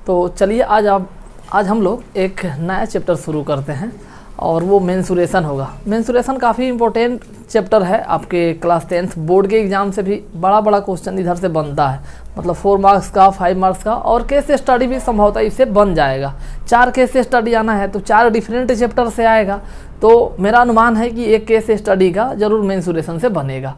तो चलिए आज हम लोग एक नया चैप्टर शुरू करते हैं और वो मेंसुरेशन होगा। मेंसुरेशन काफ़ी इंपॉर्टेंट चैप्टर है, आपके क्लास 10th बोर्ड के एग्ज़ाम से भी बड़ा क्वेश्चन इधर से बनता है, मतलब 4 मार्क्स का, 5 मार्क्स का, और केस स्टडी भी संभवतः इससे बन जाएगा। 4 केस स्टडी आना है तो 4 डिफरेंट चैप्टर से आएगा, तो मेरा अनुमान है कि एक केस स्टडी का जरूर मेंसुरेशन से बनेगा।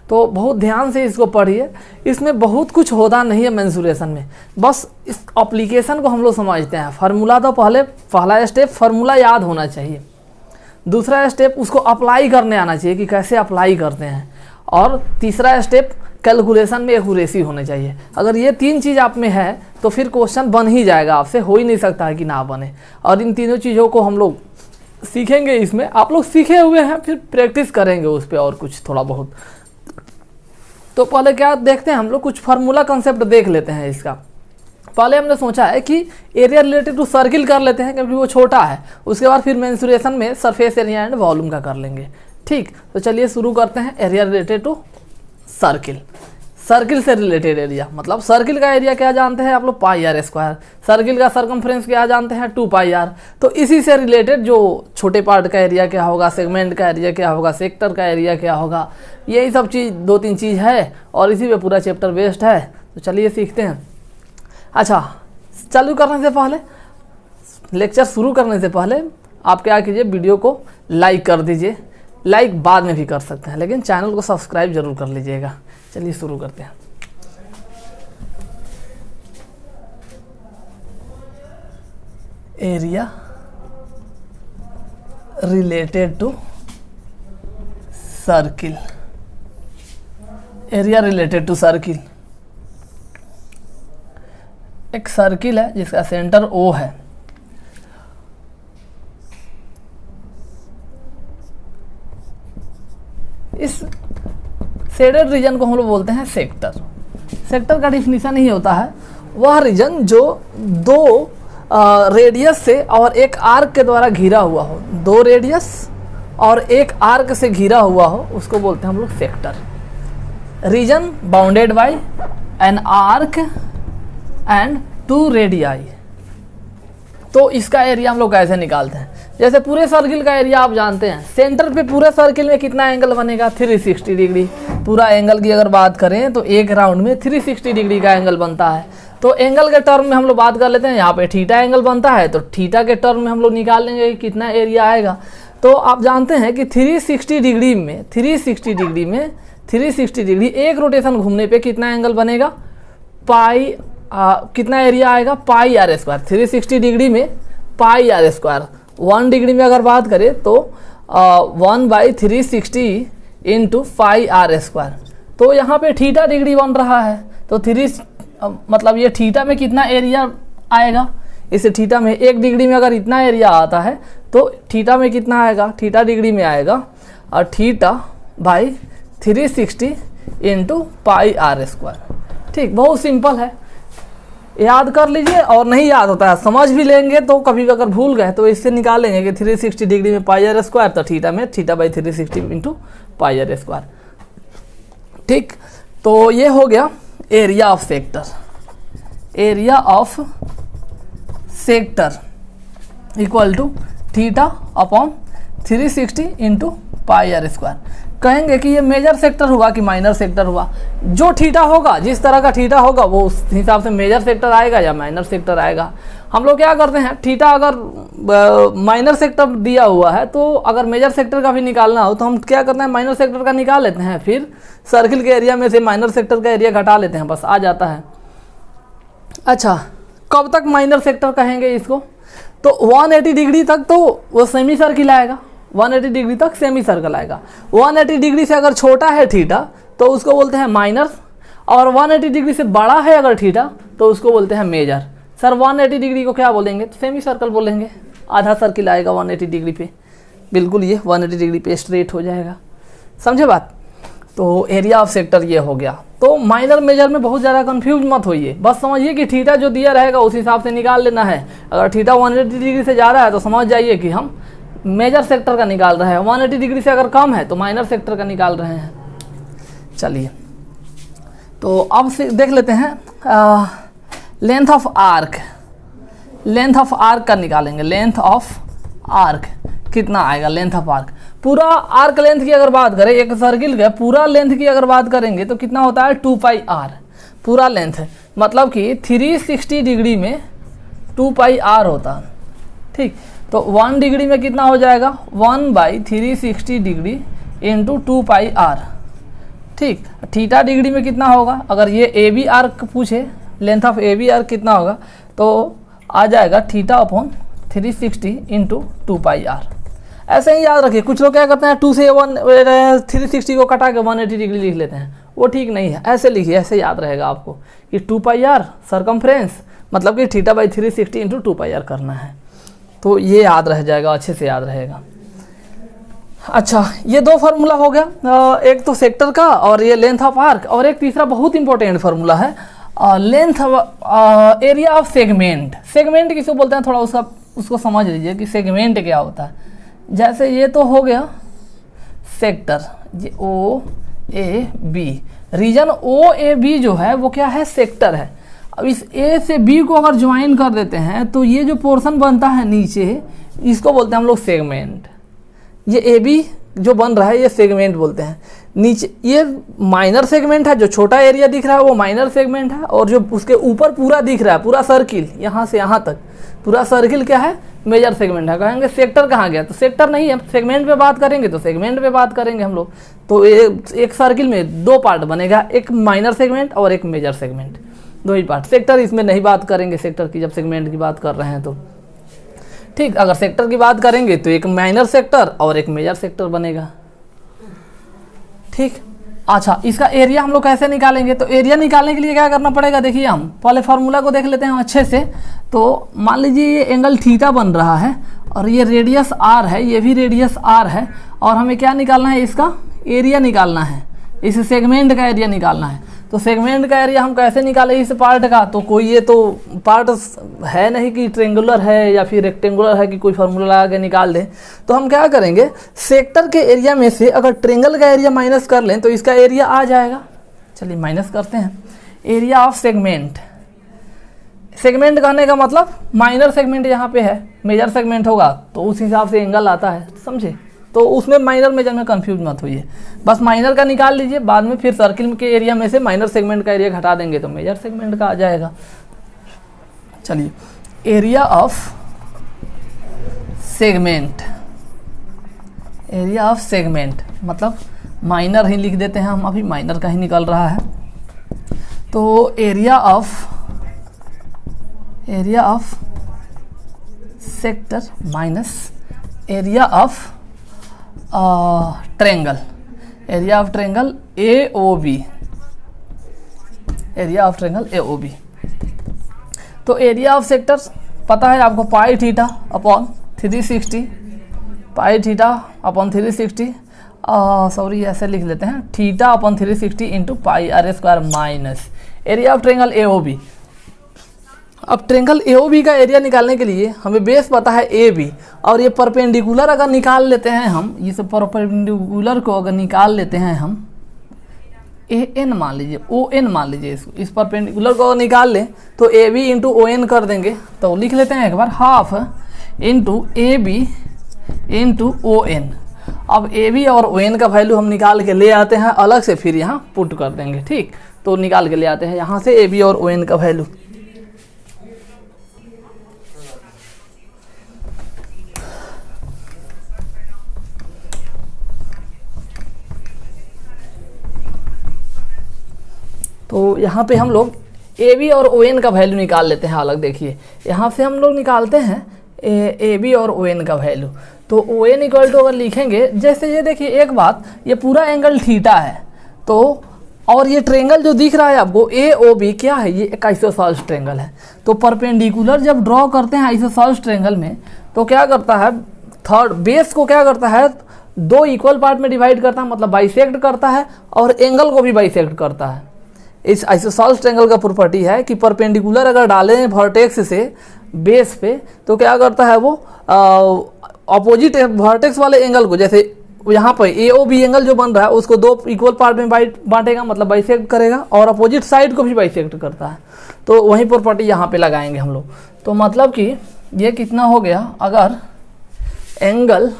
तो बहुत ध्यान से इसको पढ़िए, इसमें बहुत कुछ होता नहीं है मेंसुरेशन में, बस इस एप्लीकेशन को हम लोग समझते हैं। फार्मूला तो पहला स्टेप फार्मूला याद होना चाहिए, दूसरा स्टेप उसको अप्लाई करने आना चाहिए कि कैसे अप्लाई करते हैं, और तीसरा स्टेप कैलकुलेशन में एक्यूरेसी होनी चाहिए। अगर ये 3 चीज़ आप में है तो फिर क्वेश्चन बन ही जाएगा, आपसे हो ही नहीं सकता है कि ना बने। और इन तीनों चीज़ों को हम लोग सीखेंगे, इसमें आप लोग सीखे हुए हैं, फिर प्रैक्टिस करेंगे उस पर और कुछ थोड़ा बहुत। तो पहले क्या देखते हैं हम लोग, कुछ फार्मूला कंसेप्ट देख लेते हैं इसका। पहले हमने सोचा है कि एरिया रिलेटेड टू सर्किल कर लेते हैं क्योंकि वो छोटा है, उसके बाद फिर मेंसुरेशन में सरफेस एरिया एंड वॉल्यूम का कर लेंगे। ठीक, तो चलिए शुरू करते हैं। Area related to circle, circle से रिलेटेड एरिया, मतलब सर्किल का एरिया क्या जानते हैं आप लोग, पाई आर स्क्वायर। सर्किल का सरकमफ्रेंस क्या जानते हैं, 2 पाई आर। तो इसी से रिलेटेड जो छोटे पार्ट का एरिया क्या होगा, सेगमेंट का एरिया क्या होगा, सेक्टर का एरिया क्या होगा, यही सब चीज़ 2-3 चीज़ है और इसी पे पूरा चैप्टर बेस्ड है। तो चलिए सीखते हैं। अच्छा, चालू करने से पहले, लेक्चर शुरू करने से पहले आप क्या कीजिए, वीडियो को लाइक कर दीजिए। लाइक बाद में भी कर सकते हैं, लेकिन चैनल को सब्सक्राइब जरूर कर लीजिएगा। चलिए शुरू करते हैं। Area related to circle, area related to circle. एक सर्किल है जिसका सेंटर O है, इस शेडेड रीजन को हम लोग बोलते हैं सेक्टर। सेक्टर का डिफिनीशन ही होता है वह रीजन जो 2 रेडियस से और एक आर्क के द्वारा घिरा हुआ हो, 2 रेडियस और एक आर्क से घिरा हुआ हो, उसको बोलते हैं हम लोग sector. Reason bounded by an arc and 2 radii. तो इसका एरिया हम लोग कैसे निकालते हैं, जैसे पूरे सर्किल का एरिया आप जानते हैं, सेंटर पे पूरे सर्किल में कितना एंगल बनेगा, 360 डिग्री। पूरा एंगल की अगर बात करें तो एक राउंड में 360 डिग्री का एंगल बनता है। तो एंगल के टर्म में हम लोग बात कर लेते हैं, यहाँ पे थीटा एंगल बनता है, तो थीटा के टर्म में हम लोग निकाल लेंगे कि कितना एरिया आएगा। तो आप जानते हैं कि 360 डिग्री एक रोटेशन घूमने पे कितना एंगल बनेगा, पाई कितना एरिया आएगा, पाई आर स्क्वायर। 360 डिग्री में पाई आर स्क्वायर, 1 डिग्री में अगर बात करें तो 1/360 इंटू पाई आर स्क्वायर। तो यहाँ पे थीटा डिग्री बन रहा है, तो मतलब ये थीटा में कितना एरिया आएगा, इस थीटा में 1 डिग्री में अगर इतना एरिया आता है तो थीटा में कितना आएगा, थीटा डिग्री में आएगा, और theta by 360 into pi r square. ठीक, बहुत सिंपल है, याद कर लीजिए। और नहीं याद होता है, समझ भी लेंगे तो कभी अगर भूल गए तो इससे निकालेंगे कि 360 डिग्री में पाई आर स्क्वायर, तो थीटा में theta by 360 into pi r square. ठीक, तो ये हो गया area of sector. Area of sector equal to theta upon 360 into pi r square. कहेंगे कि ये मेजर सेक्टर हुआ कि माइनर सेक्टर हुआ, जो थीटा होगा, जिस तरह का थीटा होगा वो उस हिसाब से मेजर सेक्टर आएगा या माइनर सेक्टर आएगा। हम लोग क्या करते हैं, थीटा अगर माइनर सेक्टर दिया हुआ है तो अगर मेजर सेक्टर का भी निकालना हो तो हम क्या करते हैं, माइनर सेक्टर का निकाल लेते हैं, फिर सर्किल के एरिया में से माइनर सेक्टर का एरिया घटा लेते हैं, बस आ जाता है। अच्छा, कब तक माइनर सेक्टर कहेंगे इसको, तो 180 डिग्री तक तो वो सेमी सर्किल आएगा, 180 डिग्री तक सेमी सर्कल आएगा। 180 डिग्री से अगर छोटा है थीटा तो उसको बोलते हैं माइनर, और 180 डिग्री से बड़ा है अगर थीटा तो उसको बोलते हैं मेजर। सर 180 डिग्री को क्या बोलेंगे, तो सेमी सर्कल बोलेंगे, आधा सर्किल आएगा 180 डिग्री पे, बिल्कुल ये 180 डिग्री पे स्ट्रेट हो जाएगा। समझे बात। तो एरिया ऑफ सेक्टर ये हो गया। तो माइनर मेजर में बहुत ज़्यादा कंफ्यूज मत होइए, बस समझिए कि थीटा जो दिया रहेगा उस हिसाब से निकाल लेना है। अगर थीटा 180 डिग्री से जा रहा है तो समझ जाइए कि हम मेजर सेक्टर का निकाल रहे हैं, 180 डिग्री से अगर कम है तो माइनर सेक्टर का निकाल रहे हैं। चलिए तो अब से देख लेते हैं length of arc. Length of arc का निकालेंगे। लेंथ ऑफ आर्क कितना आएगा, लेंथ ऑफ आर्क, पूरा आर्क लेंथ की अगर बात करें, एक सर्किल का पूरा लेंथ की अगर बात करेंगे तो कितना होता है 2 पाई आर पूरा लेंथ है, मतलब कि 360 डिग्री में 2 पाई आर होता है। ठीक, तो 1 डिग्री में कितना हो जाएगा 1/360 डिग्री इंटू 2 पाई आर। ठीक, थीटा डिग्री में कितना होगा, अगर ये ए बी आर्क पूछे length of A B arc कितना होगा तो आ जाएगा theta upon 360 into 2 pi r. ऐसे ही याद रखिए, कुछ लोग क्या करते हैं 2 से 360 को कटा के 180 डिग्री लिख लेते हैं, वो ठीक नहीं है। ऐसे लिखिए, ऐसे याद रहेगा आपको कि 2 पाई आर सरकमफ्रेंस मतलब कि θ/360 इंटू 2 पाई आर करना है, तो ये याद रह जाएगा, अच्छे से याद रहेगा। अच्छा, ये 2 फार्मूला हो गया, एक तो सेक्टर का और ये लेंथ ऑफ आर्क, और एक तीसरा बहुत इंपॉर्टेंट फार्मूला है length area of segment. Segment किसको बोलते हैं, थोड़ा उसको समझ लीजिए कि सेगमेंट क्या होता है। जैसे ये तो हो गया सेक्टर, ये O A B, region O A B जो है वो क्या है, सेक्टर है। अब इस ए से बी को अगर ज्वाइन कर देते हैं तो ये जो पोर्शन बनता है नीचे, इसको बोलते हैं हम लोग सेगमेंट। ये ए बी जो बन रहा है ये सेगमेंट बोलते हैं। नीचे ये माइनर सेगमेंट है, जो छोटा एरिया दिख रहा है वो माइनर सेगमेंट है, और जो उसके ऊपर पूरा दिख रहा है, पूरा सर्किल यहाँ से यहाँ तक पूरा सर्किल क्या है, मेजर सेगमेंट है। कहेंगे सेक्टर कहाँ गया, तो सेक्टर नहीं है, सेगमेंट पे बात करेंगे तो सेगमेंट पे बात करेंगे हम लोग। तो एक सर्किल में 2 पार्ट बनेगा, एक माइनर सेगमेंट और एक मेजर सेगमेंट, 2 ही पार्ट। सेक्टर इसमें नहीं बात करेंगे सेक्टर की, जब सेगमेंट की बात कर रहे हैं तो। ठीक, अगर सेक्टर की बात करेंगे तो एक माइनर सेक्टर और एक मेजर सेक्टर बनेगा। ठीक, अच्छा, इसका एरिया हम लोग कैसे निकालेंगे, तो एरिया निकालने के लिए क्या करना पड़ेगा, देखिए हम पहले फार्मूला को देख लेते हैं अच्छे से। तो मान लीजिए ये एंगल थीटा बन रहा है और ये रेडियस आर है, ये भी रेडियस आर है, और हमें क्या निकालना है, इसका एरिया निकालना है, इस सेगमेंट का एरिया निकालना है। तो सेगमेंट का एरिया हम कैसे निकालें इस पार्ट का, तो कोई ये तो पार्ट है नहीं कि ट्रेंगुलर है या फिर रेक्टेंगुलर है कि कोई फार्मूला लगा के निकाल दें। तो हम क्या करेंगे, सेक्टर के एरिया में से अगर ट्रेंगल का एरिया माइनस कर लें तो इसका एरिया आ जाएगा। चलिए माइनस करते हैं, एरिया ऑफ सेगमेंट। सेगमेंट कहने का मतलब माइनर सेगमेंट यहाँ पे है, मेजर सेगमेंट होगा तो उस हिसाब से एंगल आता है, समझे। तो उसमें माइनर मेजर में कंफ्यूज मत होइए, बस माइनर का निकाल लीजिए, बाद में फिर सर्किल के एरिया में से माइनर सेगमेंट का एरिया घटा देंगे तो मेजर सेगमेंट का आ जाएगा। चलिए, area of segment, area of segment मतलब माइनर ही लिख देते हैं हम, अभी माइनर का ही निकल रहा है। तो area of sector minus area of triangle, area of triangle A O B, area of triangle A O B. तो एरिया ऑफ सेक्टर पता है आपको, pi theta upon 360, pi theta upon 360, sorry ऐसे लिख लेते हैं, theta upon 360 into pi r square minus area of triangle A O B. अब triangle A O B का एरिया निकालने के लिए हमें बेस पता है ए बी, और ये परपेंडिकुलर अगर निकाल लेते हैं हम, इस परपेंडिकुलर को अगर निकाल लेते हैं हम, ए एन मान लीजिए, ओ एन मान लीजिए इसको, इस परपेंडिकुलर को निकाल लें तो A B into O N कर देंगे। तो लिख लेते हैं एक बार, half into A B into O N. अब ए बी और ओ एन का वैल्यू हम निकाल के ले आते हैं अलग से, फिर यहाँ पुट कर देंगे। ठीक, तो निकाल के ले आते हैं यहाँ से ए बी और ओ एन का वैल्यू। तो यहाँ पे हम लोग ए बी और ओ एन का वैल्यू निकाल लेते हैं अलग। देखिए यहाँ से हम लोग निकालते हैं ए बी और ओ एन का वैल्यू। तो ओ एन इक्वल टू अगर लिखेंगे, जैसे ये देखिए एक बात, ये पूरा एंगल थीटा है, तो और ये ट्रेंगल जो दिख रहा है आपको ए ओ बी क्या है, ये एक आइसोसेलेस ट्रेंगल है। तो परपेंडिकुलर जब ड्रॉ करते हैं आइसोसेलेस ट्रेंगल में तो क्या करता है, थर्ड बेस को क्या करता है, 2 इक्वल पार्ट में डिवाइड करता है, मतलब बाइसेक्ट करता है, और एंगल को भी बाइसेक्ट करता है। इस आइसोसेलेस ट्रेंगल का प्रॉपर्टी है कि परपेंडिकुलर अगर डालें वर्टेक्स से बेस पे तो क्या करता है, वो अपोजिट वर्टेक्स वाले एंगल को, जैसे यहाँ पर ए ओ बी एंगल जो बन रहा है उसको 2 इक्वल पार्ट में बांटेगा, मतलब बाइसेक्ट करेगा, और अपोजिट साइड को भी बाइसेक्ट करता है। तो वही प्रॉपर्टी यहाँ पे लगाएंगे हम लोग। तो मतलब कि ये कितना हो गया, अगर एंगल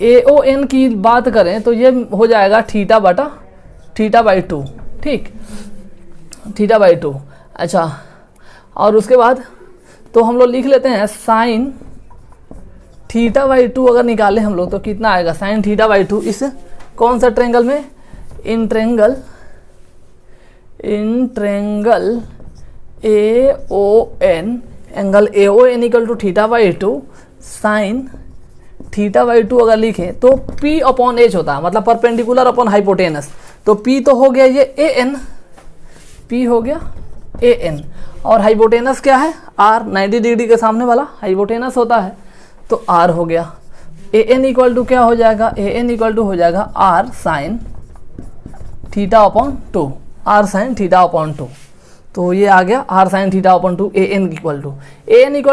AON की बात करें तो ये हो जाएगा थीटा बटा थीटा बाई 2, ठीक, थीटा बाई 2। अच्छा, और उसके बाद तो हम लोग लिख लेते हैं साइन थीटा बाई 2 अगर निकालें हम लोग तो कितना आएगा, साइन थीटा बाई 2 इस कौन सा ट्रेंगल में, in triangle AON, angle AON equal to theta by 2 sine theta by 2 अगर लिखें तो P अपॉन H होता है, मतलब परपेंडिकुलर अपॉन हाइपोटेनस। तो P तो हो गया ये AN, P हो गया AN, और हाइपोटेनस क्या है R, 90 डिग्री के सामने वाला हाइपोटेनस होता है, तो R हो गया। AN इक्वल टू क्या हो जाएगा, AN इक्वल टू हो जाएगा R sine theta upon 2, R sine theta upon 2। तो ये आ गया R sine theta upon 2 AN equal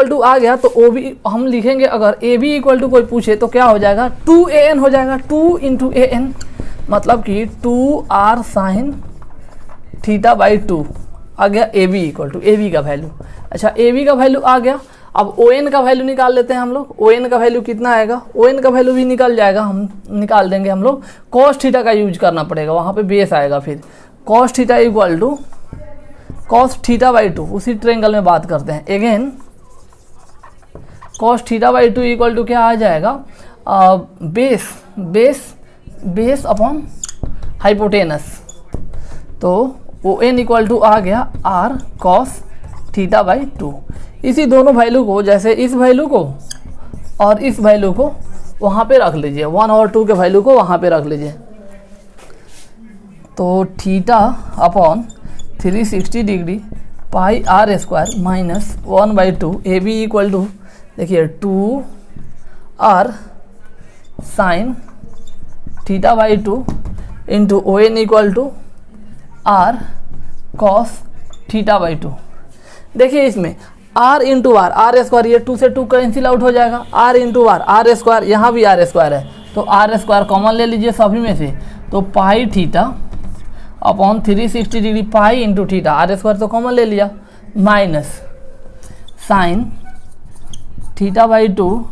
to आ गया। तो OB हम लिखेंगे, अगर AB इक्वल टू कोई पूछे तो क्या हो जाएगा, 2AN हो जाएगा, 2 इंटू AN, मतलब कि 2R साइन थीटा बाई 2 आ गया। AB इक्वल टू AB का वैल्यू, अच्छा AB का वैल्यू आ गया। अब ON का वैल्यू निकाल लेते हैं हम लोग। ON का वैल्यू कितना आएगा, ON का वैल्यू भी निकल जाएगा, हम निकाल देंगे हम लोग। कॉस थीटा का यूज करना पड़ेगा, वहाँ पे बेस आएगा, फिर cos theta equal to cos theta by 2, उसी ट्रेंगल में बात करते हैं again. Cos theta by 2 equal to क्या आ जाएगा, बेस अपॉन हाइपोटेनस। तो ON इक्वल टू आ गया R कॉस थीटा बाई 2। इसी दोनों वैल्यू को, जैसे इस वैल्यू को और इस वैल्यू को वहाँ पे रख लीजिए, 1 और 2 के वैल्यू को वहाँ पे रख लीजिए। तो theta upon 360 degree pi R square minus 1/2 AB equal to देखिए 2R sine theta by 2 into ON equal to R cos theta by 2। देखिए इसमें R इंटू R स्क्वायर, ये 2 से 2 कैंसिल आउट हो जाएगा, R इंटू R स्क्वायर, यहाँ भी R square है तो R स्क्वायर कॉमन ले लीजिए सभी में से। तो pi theta upon 360 degree pi into theta, R square तो कॉमन ले लिया, minus sine theta by 2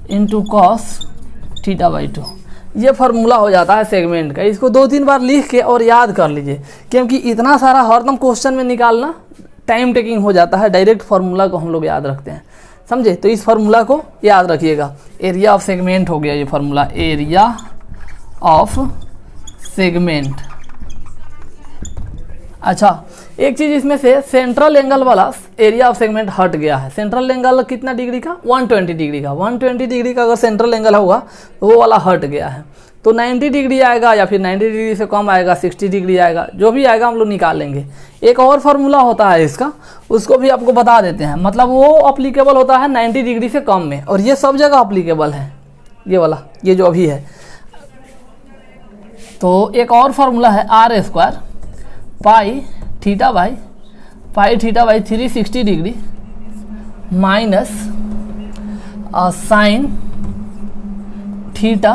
into cos theta by 2। ये फार्मूला हो जाता है सेगमेंट का। इसको 2-3 बार लिख के और याद कर लीजिए, क्योंकि इतना सारा हरदम क्वेश्चन में निकालना टाइम टेकिंग हो जाता है। डायरेक्ट फार्मूला को हम लोग याद रखते हैं, समझे। तो इस फार्मूला को याद रखिएगा। एरिया ऑफ सेगमेंट हो गया ये फार्मूला, एरिया ऑफ सेगमेंट। अच्छा, एक चीज़ इसमें से सेंट्रल एंगल वाला एरिया ऑफ सेगमेंट हट गया है। सेंट्रल एंगल कितना डिग्री का, 120 डिग्री का। 120 डिग्री का अगर सेंट्रल एंगल होगा तो वो वाला हट गया है। तो 90 डिग्री आएगा या फिर 90 डिग्री से कम आएगा, 60 डिग्री आएगा, जो भी आएगा हम लोग निकाल लेंगे। एक और फार्मूला होता है इसका, उसको भी आपको बता देते हैं। मतलब वो अप्लीकेबल होता है 90 डिग्री से कम में, और ये सब जगह अप्लीकेबल है, ये वाला, ये जो अभी है। तो एक और फार्मूला है R square pi theta by 360 degree minus sine theta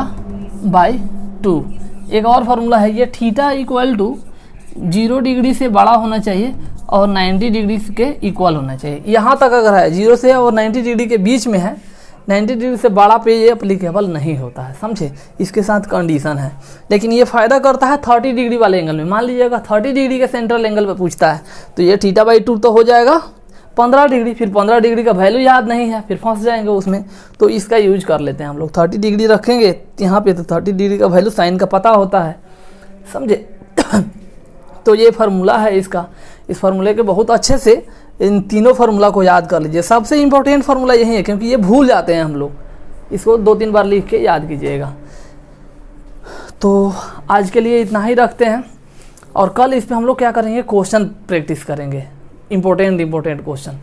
by 2। एक और फार्मूला है ये, थीटा इक्वल टू 0 डिग्री से बड़ा होना चाहिए और 90 डिग्री के इक्वल होना चाहिए। यहाँ तक अगर है 0 से और 90 डिग्री के बीच में है, 90 डिग्री से बड़ा पे ये अप्लीकेबल नहीं होता है, समझे। इसके साथ कंडीशन है। लेकिन ये फ़ायदा करता है 30 डिग्री वाले एंगल में। मान लीजिएगा 30 डिग्री के सेंट्रल एंगल पे पूछता है तो ये थीटा बाई 2 तो हो जाएगा 15 डिग्री। फिर 15 डिग्री का वैल्यू याद नहीं है, फिर फंस जाएंगे उसमें। तो इसका यूज कर लेते हैं हम लोग। 30 डिग्री रखेंगे यहाँ पे तो 30 डिग्री का वैल्यू साइन का पता होता है, समझे। तो ये फार्मूला है इसका। इस फार्मूले के बहुत अच्छे से इन तीनों फार्मूला को याद कर लीजिए। सबसे इंपॉर्टेंट फार्मूला यही है, क्योंकि ये भूल जाते हैं हम लोग। इसको 2-3 बार लिख के याद कीजिएगा। तो आज के लिए इतना ही रखते हैं, और कल इस पे हम लोग क्या करेंगे, क्वेश्चन प्रैक्टिस करेंगे, इम्पोर्टेंट क्वेश्चन।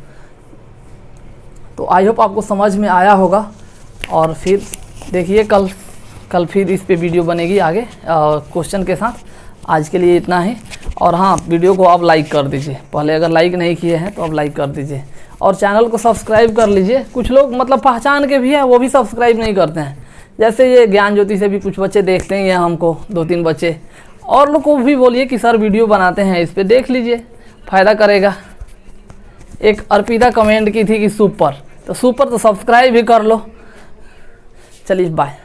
तो आई होप आपको समझ में आया होगा। और फिर देखिए कल फिर इस पे वीडियो बनेगी आगे क्वेश्चन के साथ। आज के लिए इतना ही। और हाँ, वीडियो को आप लाइक कर दीजिए। पहले अगर लाइक नहीं किए हैं तो आप लाइक कर दीजिए, और चैनल को सब्सक्राइब कर लीजिए। कुछ लोग मतलब पहचान के भी हैं, वो भी सब्सक्राइब नहीं करते हैं। जैसे ये ज्ञान ज्योति से भी कुछ बच्चे देखते हैं, हमको 2-3 बच्चे। और लोग को भी बोलिए कि सर वीडियो बनाते हैं, इस पर देख लीजिए, फ़ायदा करेगा। एक अर्पिता कमेंट की थी कि सुपर, तो सुपर तो सब्सक्राइब भी कर लो। चलिए बाय।